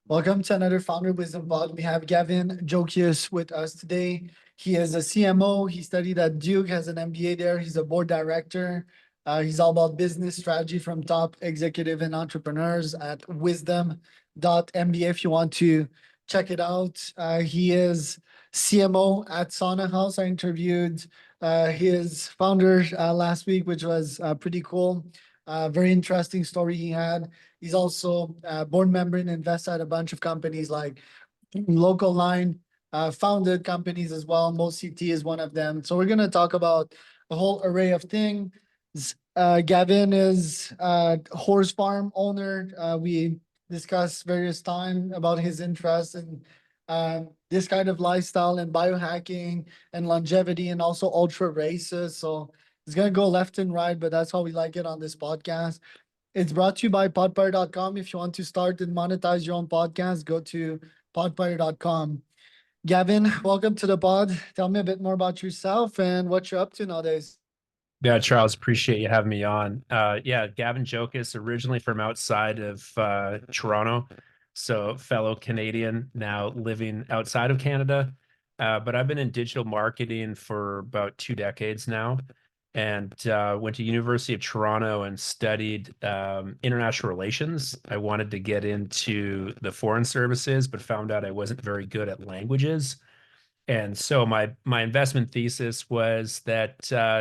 Welcome to another Founder Wisdom Pod. We have Gavin Jocius with us today. He is a CMO. He studied at Duke, has an MBA there. He's a board director. He's all about business strategy from top executive and entrepreneurs at wisdom.mba if you want to check it out. He is CMO at Sauna House. I interviewed his founder last week, which was pretty cool. Very interesting story he had. He's also a board member and invests at a bunch of companies like Local Line, founded companies as well. Most CT is one of them. So we're going to talk about a whole array of things. Gavin is a horse farm owner. We discussed various time about his interest in this kind of lifestyle and biohacking and longevity and also ultra races. So it's going to go left and right, but that's how we like it on this podcast. It's brought to you by podpire.com. If you want to start and monetize your own podcast, go to podpire.com. Gavin, welcome to the pod. Tell me a bit more about yourself and what you're up to nowadays. Yeah, Charles, appreciate you having me on. Yeah, Gavin Jocius, originally from outside of Toronto, so fellow Canadian, now living outside of Canada. But I've been in digital marketing for about 2 decades now, and went to University of Toronto and studied international relations. I wanted to get into the foreign services, but found out I wasn't very good at languages. And so my investment thesis was that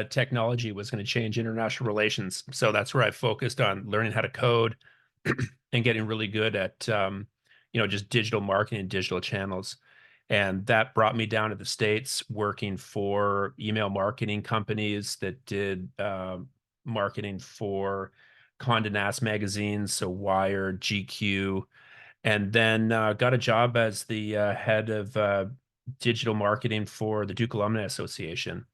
technology was going to change international relations. So that's where I focused on learning how to code and getting really good at just digital marketing and digital channels. And that brought me down to the States working for email marketing companies that did marketing for Condé Nast magazines, so Wired, GQ, and then got a job as the head of digital marketing for the Duke Alumni Association.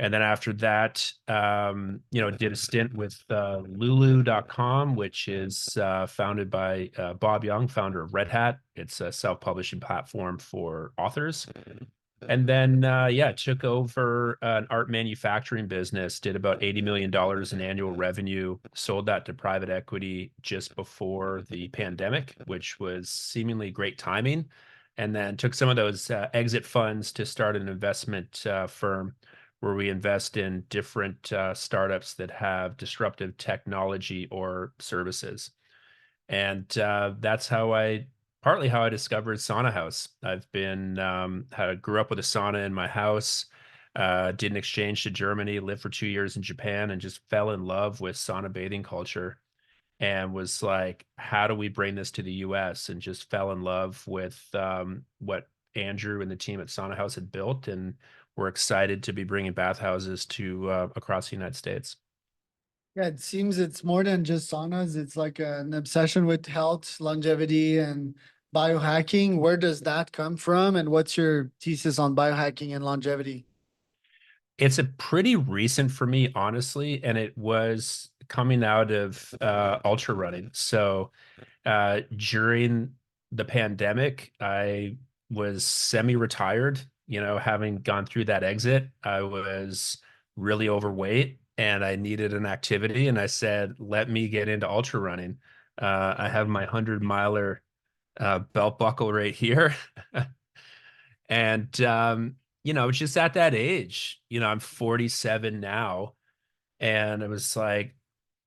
And then after that, did a stint with Lulu.com, which is founded by Bob Young, founder of Red Hat. It's a self-publishing platform for authors. And then, took over an art manufacturing business, did about $80 million in annual revenue, sold that to private equity just before the pandemic, which was seemingly great timing. And then took some of those exit funds to start an investment firm where we invest in different startups that have disruptive technology or services. And that's partly how I discovered Sauna House. I've been grew up with a sauna in my house, did an exchange to Germany, lived for 2 years in Japan, and just fell in love with sauna bathing culture. And was like, how do we bring this to the US? And just fell in love with what Andrew and the team at Sauna House had built, and we're excited to be bringing bathhouses to across the United States. Yeah, it seems it's more than just saunas. It's like an obsession with health, longevity, and biohacking. Where does that come from? And what's your thesis on biohacking and longevity? It's a pretty recent for me, honestly, and it was coming out of ultra running. So during the pandemic, I was semi-retired, having gone through that exit. I was really overweight and I needed an activity. And I said, let me get into ultra running. I have my 100 miler belt buckle right here. And, just at that age, I'm 47 now. And it was like,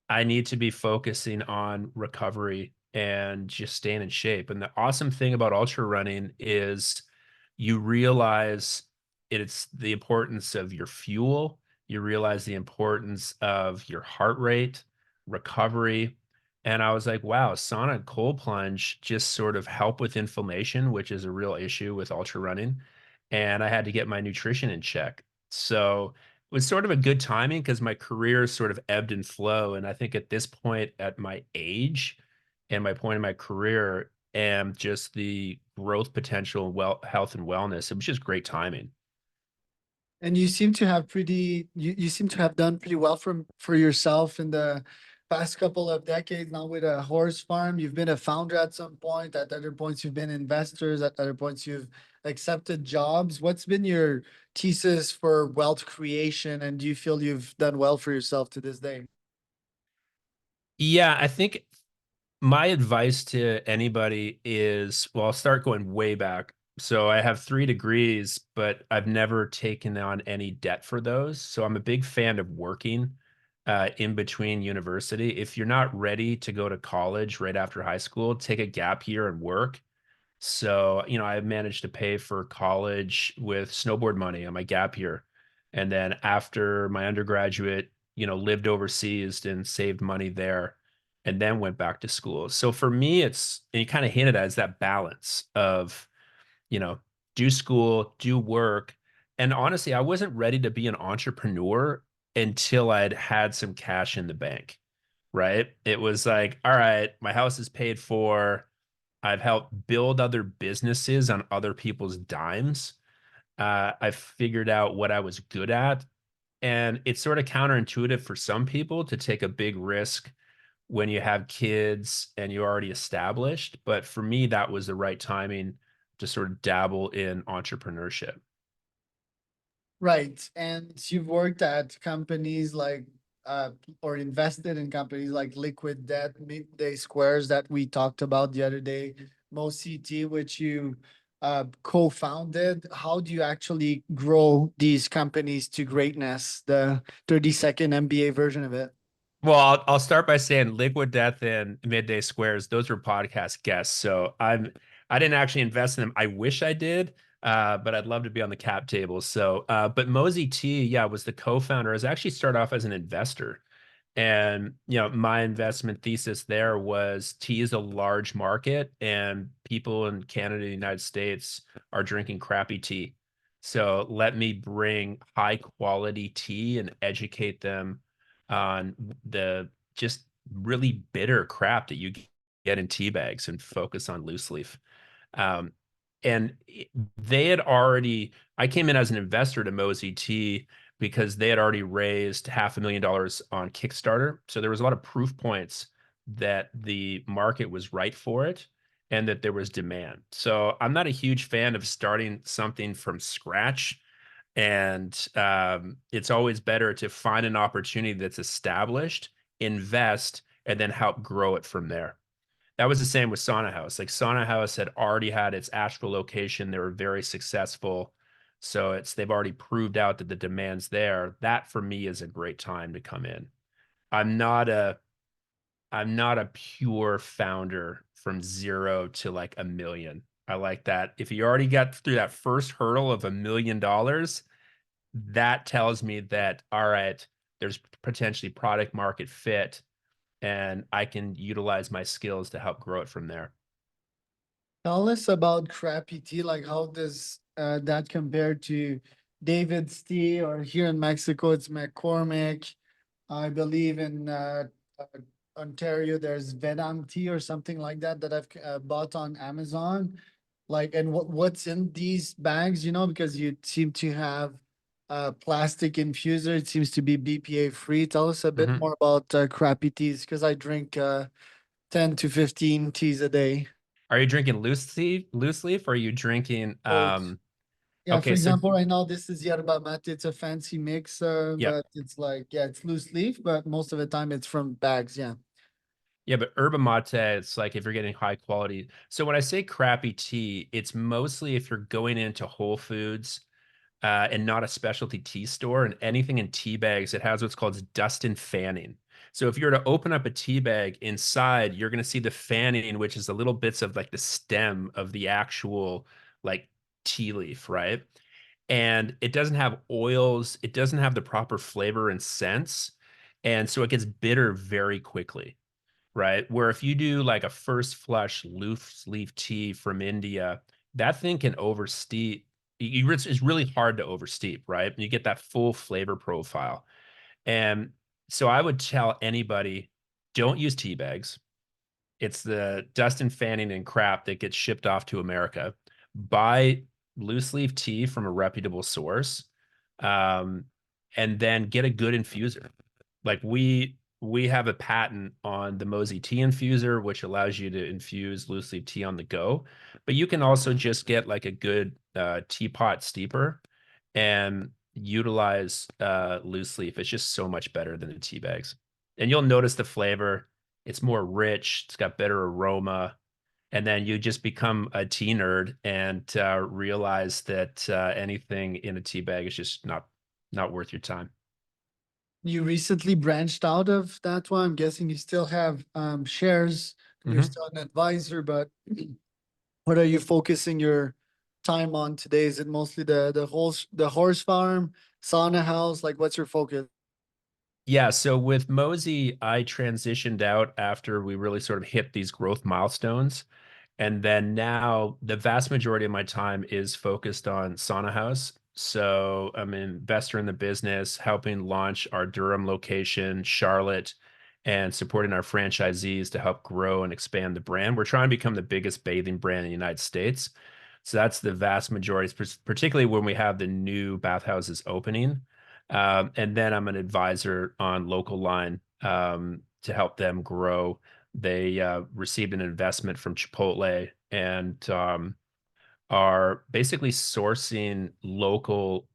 I need to be focusing on recovery and just staying in shape. And the awesome thing about ultra running is you realize it's the importance of your fuel. You realize the importance of your heart rate, recovery. And I was like, wow, sauna and cold plunge just sort of help with inflammation, which is a real issue with ultra running. And I had to get my nutrition in check. So it was sort of a good timing because my career sort of ebbed and flow. And I think at this point, at my age and my point in my career, and just the growth potential, health and wellness, it was just great timing. And you seem to have you seem to have done pretty well for yourself in the past couple of decades now with a horse farm. You've been a founder at some point, at other points you've been investors, at other points you've accepted jobs. What's been your thesis for wealth creation, and do you feel you've done well for yourself to this day? Yeah, I think My advice to anybody is, well, I'll start going way back. So I have 3 degrees, but I've never taken on any debt for those. So I'm a big fan of working in between university. If you're not ready to go to college right after high school, take a gap year and work. So, I managed to pay for college with snowboard money on my gap year. And then after my undergraduate, lived overseas and saved money there and then went back to school. So for me, and you kind of hinted at, is that balance of, you know, do school, do work. And honestly, I wasn't ready to be an entrepreneur until I'd had some cash in the bank, right? It was like, all right, my house is paid for. I've helped build other businesses on other people's dimes. I figured out what I was good at. And it's sort of counterintuitive for some people to take a big risk when you have kids and you're already established. But for me, that was the right timing to sort of dabble in entrepreneurship. Right. And you've worked at companies like or invested in companies like Liquid Debt, Midday Squares that we talked about the other day, MoCT, which you co-founded. How do you actually grow these companies to greatness? The 30-second MBA version of it. Well, I'll start by saying Liquid Death and Midday Squares, those were podcast guests. So I didn't actually invest in them. I wish I did, but I'd love to be on the cap table. So but Mosey T, yeah, was the co-founder. I was actually started off as an investor. And my investment thesis there was tea is a large market and people in Canada and the United States are drinking crappy tea. So let me bring high quality tea and educate them on the just really bitter crap that you get in tea bags and focus on loose leaf. Um, and they had already, I came in as an investor to Mosey Tea because they had already raised $500,000 on Kickstarter. So there was a lot of proof points that the market was right for it and that there was demand. So I'm not a huge fan of starting something from scratch. And it's always better to find an opportunity that's established, invest, and then help grow it from there. That was the same with Sauna House. Like Sauna House had already had its Asheville location. They were very successful. So they've already proved out that the demand's there. That for me is a great time to come in. I'm not a I'm not a pure founder from zero to like a million. I like that. If you already got through that first hurdle of $1 million, that tells me that, all right, there's potentially product market fit and I can utilize my skills to help grow it from there. Tell us about crappy tea. Like, how does that compare to David's tea, or here in Mexico, it's McCormick. I believe in uh, Ontario, there's Vedam tea or something like that that I've bought on Amazon. Like, and what's in these bags, because you seem to have plastic infuser. It seems to be BPA free. Tell us a bit Mhm. more about crappy teas, because I drink 10 to 15 teas a day. Are you drinking loose leaf, or are you drinking Both. Yeah, for okay, so example, right now this is yerba mate. It's a fancy mix, yeah. but it's like, yeah, it's loose leaf, but most of the time it's from bags. Yeah. Yeah, but yerba mate, it's like if you're getting high quality. So when I say crappy tea, it's mostly if you're going into Whole Foods and not a specialty tea store, and anything in tea bags, it has what's called dust and fanning. So if you were to open up a tea bag inside, you're going to see the fanning, which is the little bits of like the stem of the actual like tea leaf, right? And it doesn't have oils, it doesn't have the proper flavor and scents. And so it gets bitter very quickly, right? Where if you do like a first flush loose leaf tea from India, that thing can oversteep. It's really hard to oversteep, right? You get that full flavor profile. And so I would tell anybody, don't use tea bags. It's the dust and fanning and crap that gets shipped off to America. Buy loose leaf tea from a reputable source, um, and then get a good infuser. Like we have a patent on the Mosey tea infuser, which allows you to infuse loose leaf tea on the go. But you can also just get like a good teapot steeper and utilize loose leaf. It's just so much better than the tea bags, and you'll notice the flavor. It's more rich. It's got better aroma. And then you just become a tea nerd and realize that anything in a tea bag is just not worth your time. You recently branched out of that one. I'm guessing you still have shares. You're Mhm. still an advisor, but what are you focusing your time on today? Is it mostly the horse farm, sauna house? Like, what's your focus? Yeah, so with Mosey, I transitioned out after we really sort of hit these growth milestones. And then now the vast majority of my time is focused on Sauna House. So I'm an investor in the business, helping launch our Durham location, Charlotte, and supporting our franchisees to help grow and expand the brand. We're trying to become the biggest bathing brand in the United States. So that's the vast majority, particularly when we have the new bathhouses opening. And then I'm an advisor on Local Line to help them grow. They received an investment from Chipotle and are basically sourcing local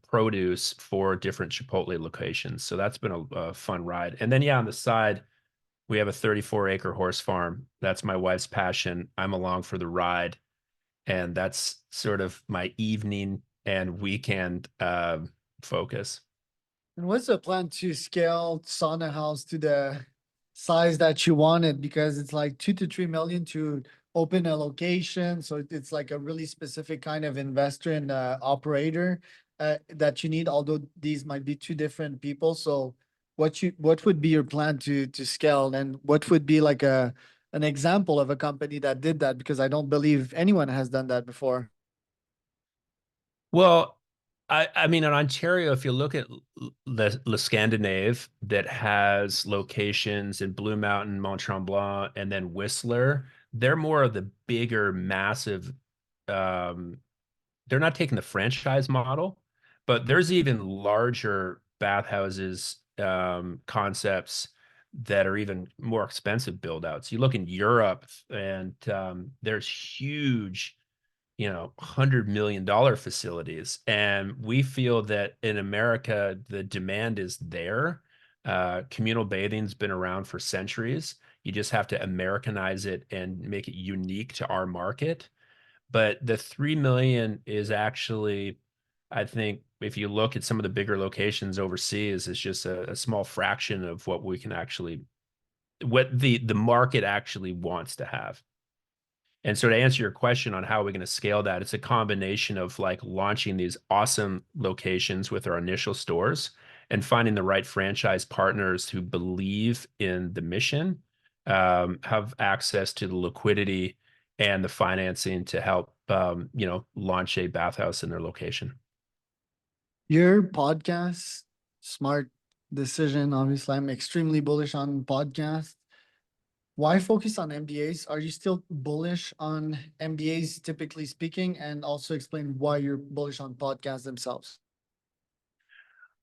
produce for different Chipotle locations. So that's been a fun ride. And then, yeah, on the side, we have a 34-acre horse farm. That's my wife's passion. I'm along for the ride. And that's sort of my evening and weekend focus. And what's the plan to scale sauna house to the size that you wanted? Because it's like 2 to 3 million to open a location. So it's like a really specific kind of investor and operator that you need, although these might be two different people. So what would be your plan to scale? And what would be like an example of a company that did that? Because I don't believe anyone has done that before. Well, I mean, in Ontario, if you look at Le Scandinave, that has locations in Blue Mountain, Mont Tremblant, and then Whistler, they're more of the bigger, massive. Um, they're not taking the franchise model, but there's even larger bathhouses concepts that are even more expensive build outs. You look in Europe, and there's huge, $100 million facilities. And we feel that in America, the demand is there. Communal bathing's been around for centuries. You just have to Americanize it and make it unique to our market. But the 3 million is actually, I think, if you look at some of the bigger locations overseas, it's just a small fraction of what we can actually, what the market actually wants to have. And so to answer your question on how we're going to scale that, it's a combination of like launching these awesome locations with our initial stores and finding the right franchise partners who believe in the mission, have access to the liquidity and the financing to help, launch a bathhouse in their location. Your podcast, smart decision. Obviously, I'm extremely bullish on podcasts. Why focus on MBAs? Are you still bullish on MBAs, typically speaking? And also explain why you're bullish on podcasts themselves.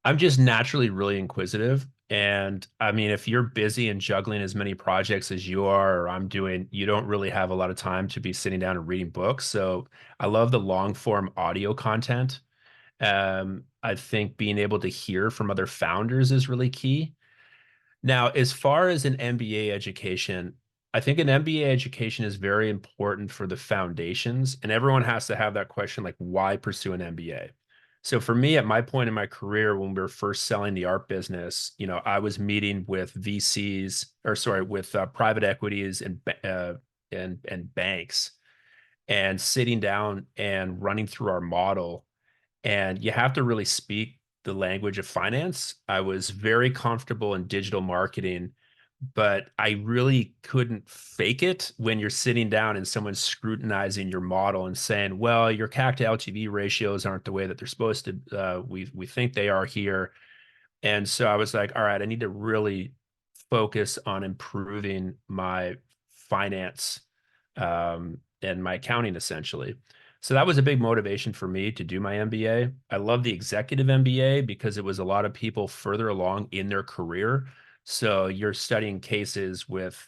I'm just naturally really inquisitive. And I mean, if you're busy and juggling as many projects as you are, or I'm doing, you don't really have a lot of time to be sitting down and reading books. So I love the long form audio content. I think being able to hear from other founders is really key. Now, as far as an MBA education, I think an MBA education is very important for the foundations, and everyone has to have that question like, why pursue an MBA? So for me, at my point in my career, when we were first selling the art business, I was meeting with VCs, or sorry, with private equities and banks, and sitting down and running through our model, and you have to really speak the language of finance. I was very comfortable in digital marketing, but I really couldn't fake it when you're sitting down and someone's scrutinizing your model and saying, "Well, your CAC to LTV ratios aren't the way that they're supposed to. We think they are here." And so I was like, "All right, I need to really focus on improving my finance and my accounting essentially." So that was a big motivation for me to do my MBA. I love the executive MBA because it was a lot of people further along in their career. So you're studying cases with,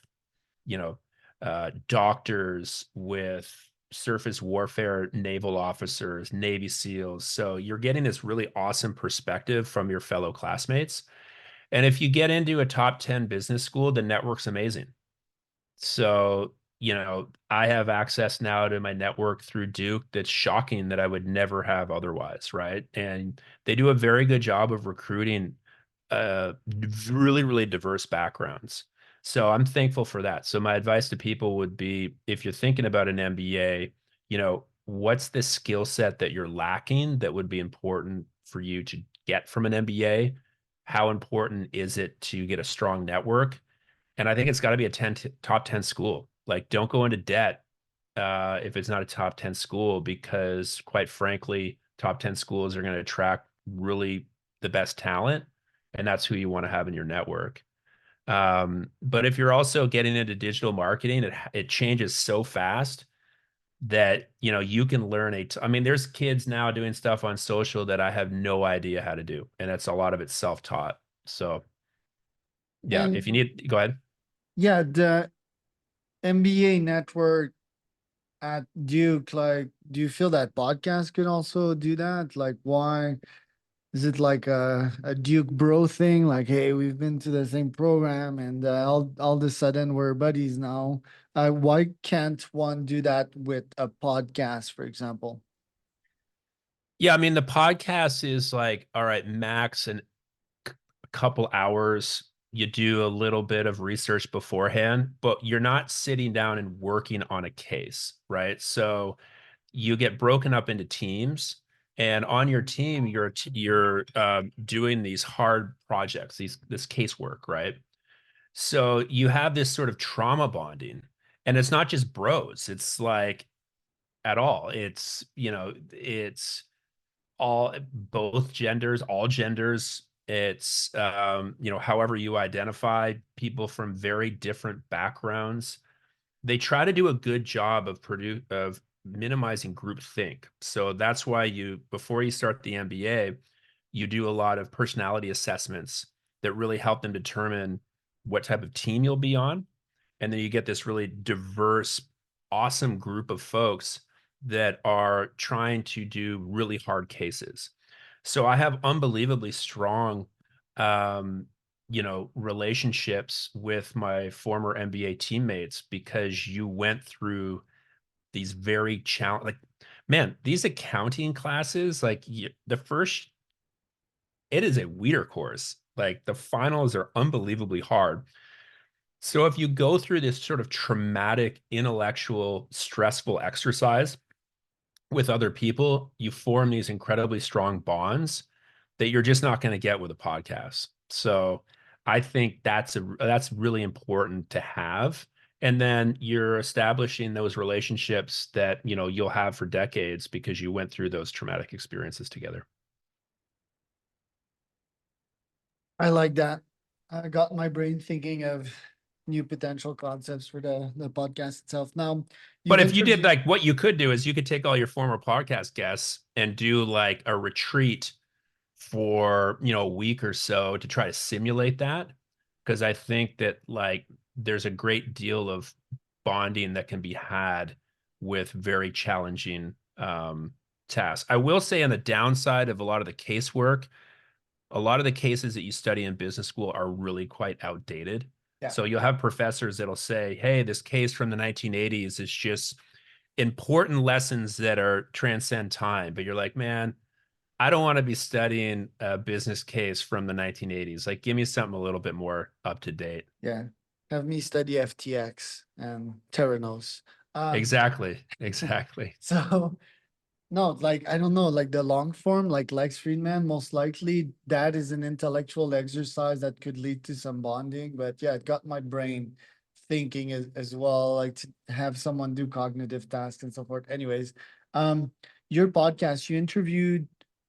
doctors, with surface warfare naval officers, Navy SEALs. So you're getting this really awesome perspective from your fellow classmates. And if you get into a top 10 business school, the network's amazing. So, I have access now to my network through Duke that's shocking that I would never have otherwise, right? And they do a very good job of recruiting really, really diverse backgrounds. So I'm thankful for that. So my advice to people would be if you're thinking about an MBA, what's the skill set that you're lacking that would be important for you to get from an MBA? How important is it to get a strong network? And I think it's got to be a top 10 school. Like, don't go into debt if it's not a top 10 school, because quite frankly, top 10 schools are going to attract really the best talent. And that's who you want to have in your network. But if you're also getting into digital marketing, it changes so fast that, you can learn I mean, there's kids now doing stuff on social that I have no idea how to do. And that's a lot of it self-taught. So yeah, if you And need, go ahead. yeah, the MBA network at Duke, like, do you feel that podcast could also do that? Like, why is it like a Duke bro thing? Like, hey, we've been to the same program, and all of a sudden we're buddies now. Why can't one do that with a podcast, for example? Yeah, I mean, the podcast is like, all right, max a couple hours. You do a little bit of research beforehand, but you're not sitting down and working on a case, right? So you get broken up into teams, and on your team, you're doing these hard projects, this casework, right? So you have this sort of trauma bonding, and it's not just bros. It's like at all. It's both genders, all genders. It's however you identify, people from very different backgrounds. They try to do a good job of minimizing group think. So that's why before you start the MBA, you do a lot of personality assessments that really help them determine what type of team you'll be on. And then you get this really diverse, awesome group of folks that are trying to do really hard cases. So I have unbelievably strong, relationships with my former MBA teammates because you went through these very challenge, like, man, these accounting classes, like the first, it is a weeder course. Like the finals are unbelievably hard. So if you go through this sort of traumatic, intellectual, stressful exercise with other people, you form these incredibly strong bonds that you're just not going to get with a podcast. So I think that's really important to have. And then you're establishing those relationships that, you'll have for decades because you went through those traumatic experiences together. I like that. I got my brain thinking of new potential concepts for the podcast itself. Now, But you've if you did, interviewed. like, what you could do is you could take all your former podcast guests and do like a retreat for, a week or so to try to simulate that. Because I think that, like, there's a great deal of bonding that can be had with very challenging tasks. I will say, on the downside of a lot of the casework, a lot of the cases that you study in business school are really quite outdated. Yeah. So you'll have professors that'll say, hey, this case from the 1980s is just important lessons that are transcend time. But you're like, man, I don't want to be studying a business case from the 1980s. Like, give me something a little bit more up to date. Yeah. Have me study FTX and Terranos. Um, Exactly. Exactly. so no, like, I don't know, like the long form, like Lex Friedman, most likely that is an intellectual exercise that could lead to some bonding. But yeah, it got my brain thinking as well, like to have someone do cognitive tasks and so forth. Anyways, um, your podcast, you interviewed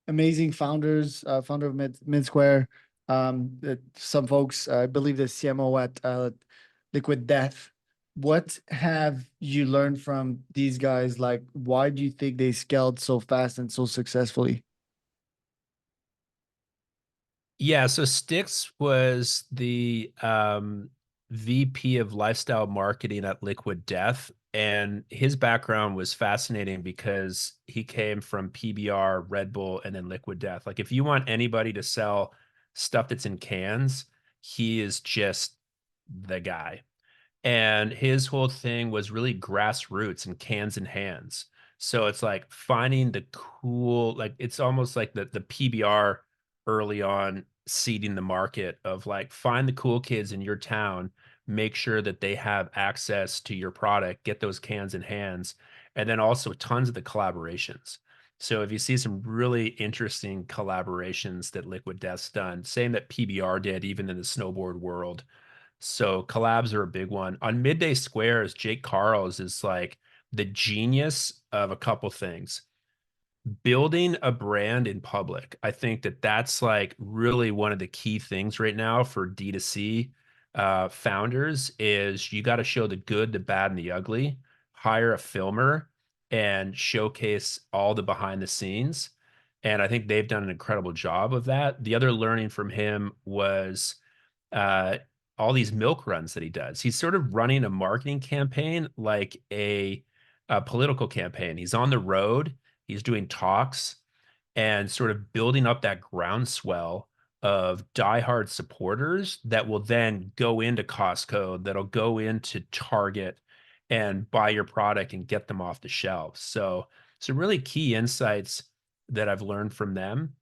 amazing founders, founder of Mid Square, some folks, I believe the CMO at Liquid Death. What have you learned from these guys? Like, why do you think they scaled so fast and so successfully? Yeah, so Stix was the VP of lifestyle marketing at Liquid Death. And his background was fascinating because he came from PBR, Red Bull, and then Liquid Death. Like, if you want anybody to sell stuff that's in cans, he is just the guy. And his whole thing was really grassroots and cans in hands. So it's like finding the cool, like it's almost like the PBR early on seeding the market of like find the cool kids in your town, make sure that they have access to your product, get those cans in hands, and then also tons of the collaborations. So if you see some really interesting collaborations that Liquid Death's done, same that PBR did, even in the snowboard world, so collabs are a big one. On Midday Squares, Jake Carls is like the genius of a couple things. Building a brand in public. I think that that's like really one of the key things right now for D2C founders is you got to show the good, the bad, and the ugly. Hire a filmer and showcase all the behind the scenes. And I think they've done an incredible job of that. The other learning from him was uh, all these milk runs that he does. He's sort of running a marketing campaign like a political campaign. He's on the road, he's doing talks and sort of building up that groundswell of diehard supporters that will then go into Costco, that'll go into Target and buy your product and get them off the shelves. So some really key insights that I've learned from them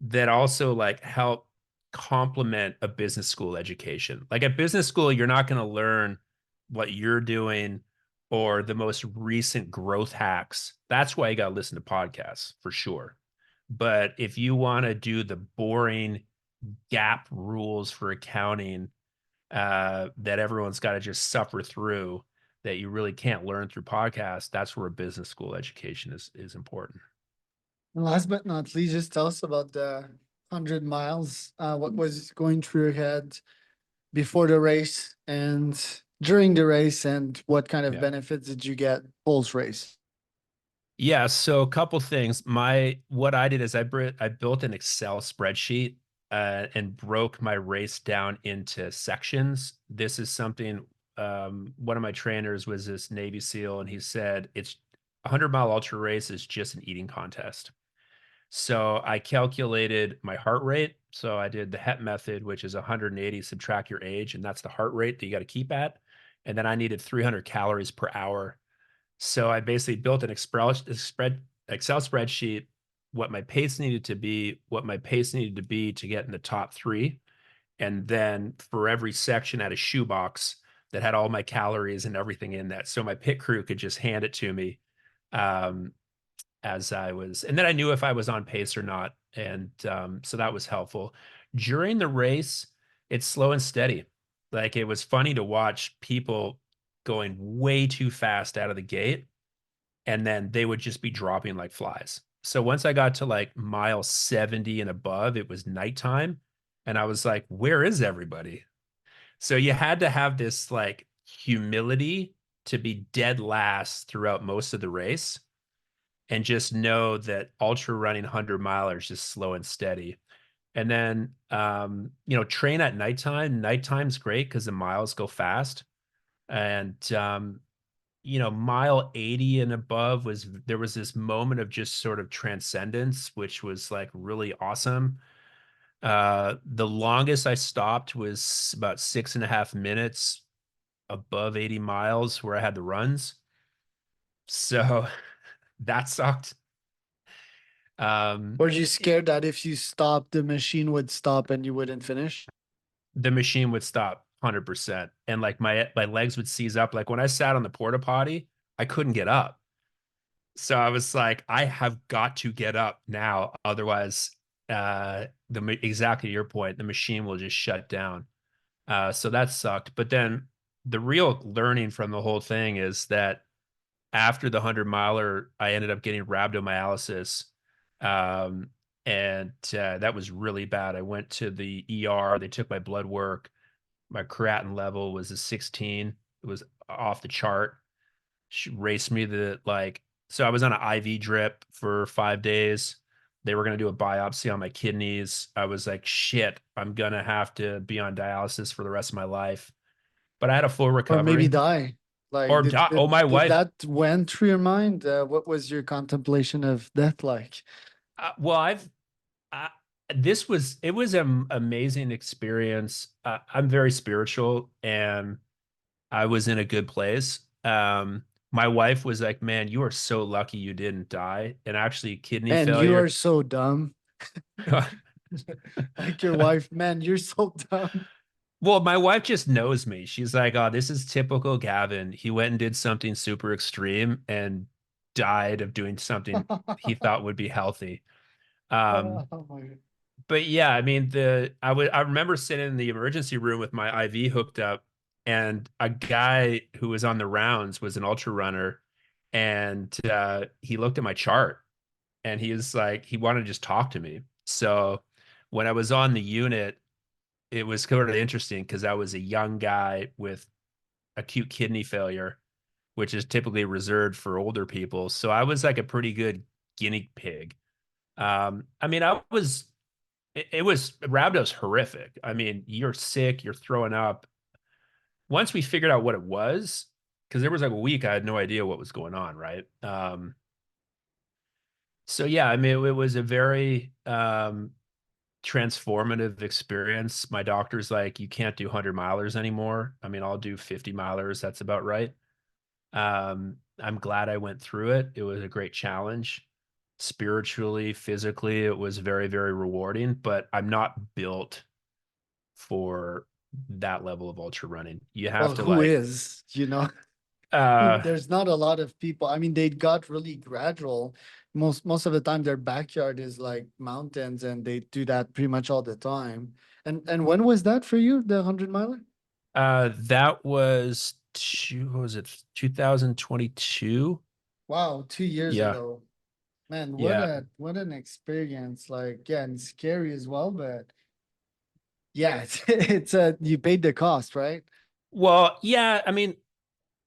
that also like help complement a business school education. Like at business school, you're not going to learn what you're doing or the most recent growth hacks. That's why you got to listen to podcasts for sure. But if you want to do the boring gap rules for accounting that everyone's got to just suffer through, that you really can't learn through podcasts, that's where a business school education is important. And last but not least, just tell us about the 100 miles. What was going through your head before the race and during the race, and what kind of Yeah. benefits did you get post race? Yeah, so a couple things. What I did is I built an Excel spreadsheet and broke my race down into sections. This is something one of my trainers was this Navy SEAL, and he said it's 100-mile ultra race is just an eating contest. So I calculated my heart rate. So I did the HEP method, which is 180, subtract your age, and that's the heart rate that you got to keep at. And then I needed 300 calories per hour. So I basically built an Excel spreadsheet, what my pace needed to be, what my pace needed to be to get in the top three. And then for every section, I had a shoebox that had all my calories and everything in that. So my pit crew could just hand it to me um, as I was, and then I knew if I was on pace or not. And so that was helpful. During the race, it's slow and steady. Like it was funny to watch people going way too fast out of the gate, and then they would just be dropping like flies. So once I got to like mile 70 and above, it was nighttime. And I was like, where is everybody? So you had to have this like humility to be dead last throughout most of the race and just know that ultra running 100 miler is just slow and steady. And then, train at nighttime. Nighttime's great because the miles go fast. And, mile 80 and above there was this moment of just sort of transcendence, which was like really awesome. The longest I stopped was about 6.5 minutes above 80 miles where I had the runs. So that sucked. Um, Were you scared that if you stopped, the machine would stop and you wouldn't finish? the machine would stop 100%. And like my legs would seize up. Like when I sat on the porta potty, I couldn't get up. So I was like, I have got to get up now. Otherwise, exactly your point, the machine will just shut down. So that sucked. But then the real learning from the whole thing is that after the 100 miler, I ended up getting rhabdomyolysis. Um, and that was really bad. I went to the ER. They took my blood work. My creatinine level was a 16. It was off the chart. She raced me so I was on an IV drip for 5 days. They were going to do a biopsy on my kidneys. I was like, shit, I'm going to have to be on dialysis for the rest of my life. But I had a full Or maybe recovery die? Like, or die. Oh, my did wife. that went through your mind? What was your contemplation of death like? Well, I've, it was an amazing experience. I'm very spiritual and I was in a good place. My wife was like, "Man, you are so lucky you didn't die." And actually, kidney Man, you are failure. so dumb. Like your wife, man, you're so dumb. Well, my wife just knows me. She's like, "Oh, this is typical Gavin. He went and did something super extreme and died of doing something he thought would be healthy." Um, Oh my God. but yeah, I mean, I remember sitting in the emergency room with my IV hooked up, and a guy who was on the rounds was an ultra runner, and he looked at my chart, and he was like, he wanted to just talk to me. So when I was on the unit, it was sort of interesting because I was a young guy with acute kidney failure, which is typically reserved for older people. So I was like a pretty good guinea pig. I mean, it was rhabdo's horrific. I mean, you're sick, you're throwing up. Once we figured out what it was, because there was like a week I had no idea what was going on, right? So yeah, I mean, it was a very transformative experience. My doctor's like, you can't do 100 milers anymore. I mean, I'll do 50 milers. That's about right. I'm glad I went through it. It was a great challenge. Spiritually, physically, it was very, very rewarding, but I'm not built for that level of ultra running. You have Well, to who like, is, you know? uh, There's not a lot of people. I mean, they got really gradual. Most of the time, their backyard is like mountains, and they do that pretty much all the time. And when was that for you, the 100 miler? that was what was it, 2022? Wow, 2 years Yeah, ago. Man, yeah. what an experience. Like, yeah, and scary as well, but yeah, it's a you paid the cost, right? Well, yeah. I mean,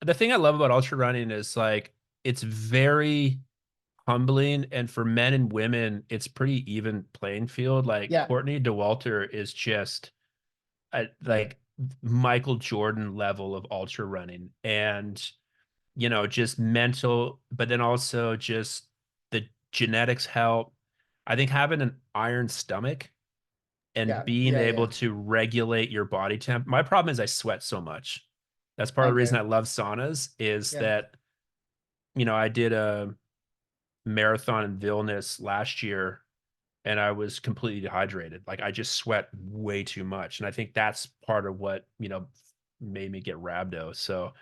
the thing I love about ultra running is like it's very humbling, and for men and women, it's pretty even playing field. Like Yeah, Courtney DeWalter is just like Michael Jordan level of ultra running, and just mental, but then also just the genetics help. I think having an iron stomach and yeah, being yeah, able yeah. to regulate your body temp. My problem is I sweat so much. That's part of the reason Okay. I love saunas is Yeah. that, I did a marathon in Vilnius last year and I was completely dehydrated. Like I just sweat way too much. And I think that's part of what, made me get rhabdo. So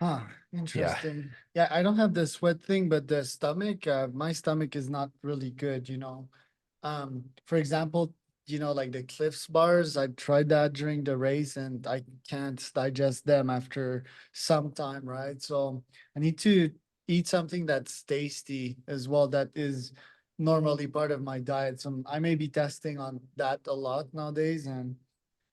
Huh, yeah. interesting. Yeah, I don't have the sweat thing, but the stomach, my stomach is not really good, you know. For example, like the Cliffs bars, I tried that during the race and I can't digest them after some time, right? So I need to eat something that's tasty as well, that is normally part of my diet. So I may be testing on that a lot nowadays. And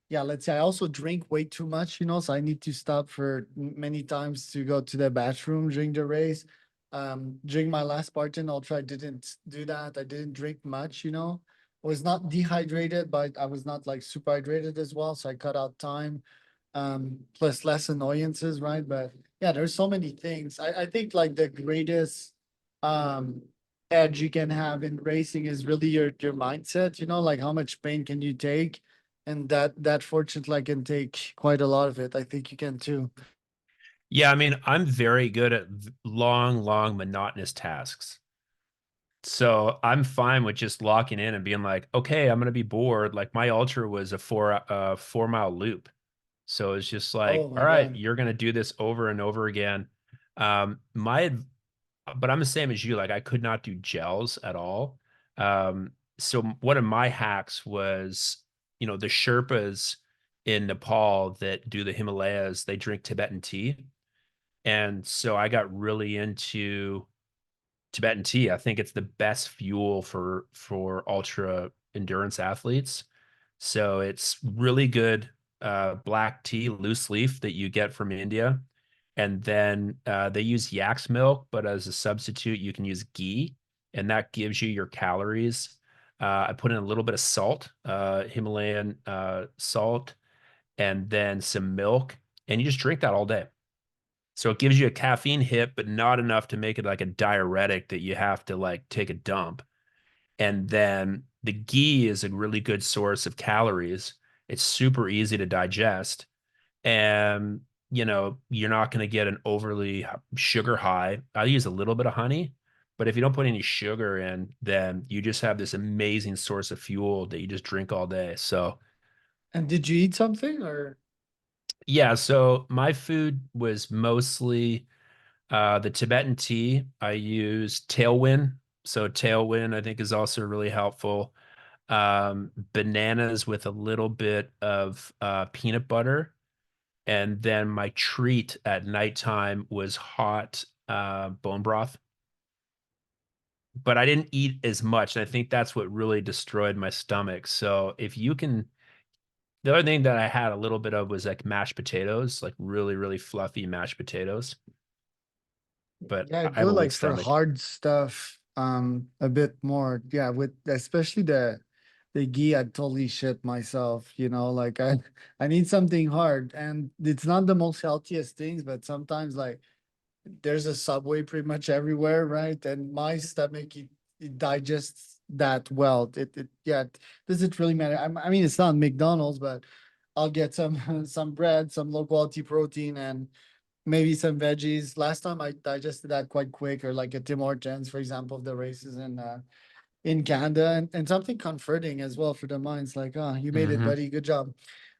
yeah, let's say I also drink way too much, so I need to stop for many times to go to the bathroom during the race. During my last Spartan Ultra, I didn't do that. I didn't drink much, I was not dehydrated, but I was not like super hydrated as well. So I cut out time, plus less annoyances, right? But yeah, there's so many things. I think like the greatest um edge you can have in racing is really your mindset, like how much pain can you take? And that fortunately I can take quite a lot of it. I think you can too. Yeah. I mean, I'm very good at long, long, monotonous tasks. So I'm fine with just locking in and being like, okay, I'm gonna be bored. Like my ultra was a 4 mile loop. So it's just Oh like, all my right, God. you're gonna do this over and over again. My but I'm the same as you. Like I could not do gels at all. So one of my hacks was, the Sherpas in Nepal that do the Himalayas, they drink Tibetan tea. And so I got really into Tibetan tea. I think it's the best fuel for ultra endurance athletes. So it's really good black tea, loose leaf that you get from India. And then they use yak's milk, but as a substitute, you can use ghee, and that gives you your calories. I put in a little bit of salt, Himalayan salt, and then some milk, and you just drink that all day. So it gives you a caffeine hit, but not enough to make it like a diuretic that you have to like take a dump. And then the ghee is a really good source of calories. It's super easy to digest, and you're not going to get an overly sugar high. I use a little bit of honey, but if you don't put any sugar in, then you just have this amazing source of fuel that you just drink all day. So And did you eat something or? yeah, so my food was mostly the Tibetan tea. I use Tailwind. So Tailwind, I think, is also really helpful. Bananas with a little bit of peanut butter. And then my treat at nighttime was hot bone broth. But I didn't eat as much. And I think that's what really destroyed my stomach. So if you can, the other thing that I had a little bit of was like mashed potatoes, like really, really fluffy mashed potatoes. But Yeah, I have go a weak like for stomach. hard stuff, a bit more. Yeah, with especially the ghee, I'd totally shit myself, like I need something hard. And it's not the most healthiest things, but sometimes like there's a Subway pretty much everywhere, right? And my stomach it digests that well. Yeah, does it really matter? I mean, it's not McDonald's, but I'll get some some bread, some low quality protein, and maybe some veggies. Last time I digested that quite quick, or like a Tim Hortons, for example, of the races in Canada, and something comforting as well for the mind. It's like, oh, you made it, Hmm. buddy. Good job.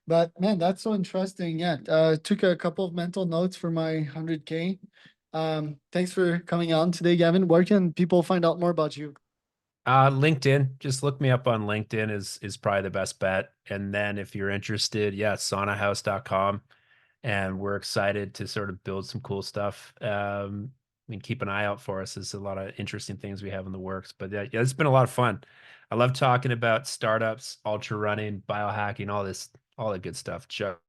But man, that's so interesting. Yeah, took a couple of mental notes for my 100K. Thanks for coming on today, Gavin. Where can people find out more about you? LinkedIn, just look me up on LinkedIn is probably the best bet. And then if you're interested, yeah, saunahouse.com. And we're excited to sort of build some cool stuff. I mean, keep an eye out for us. There's a lot of interesting things we have in the works. But yeah, it's been a lot of fun. I love talking about startups, ultra running, biohacking, all this, all the good stuff. Joe.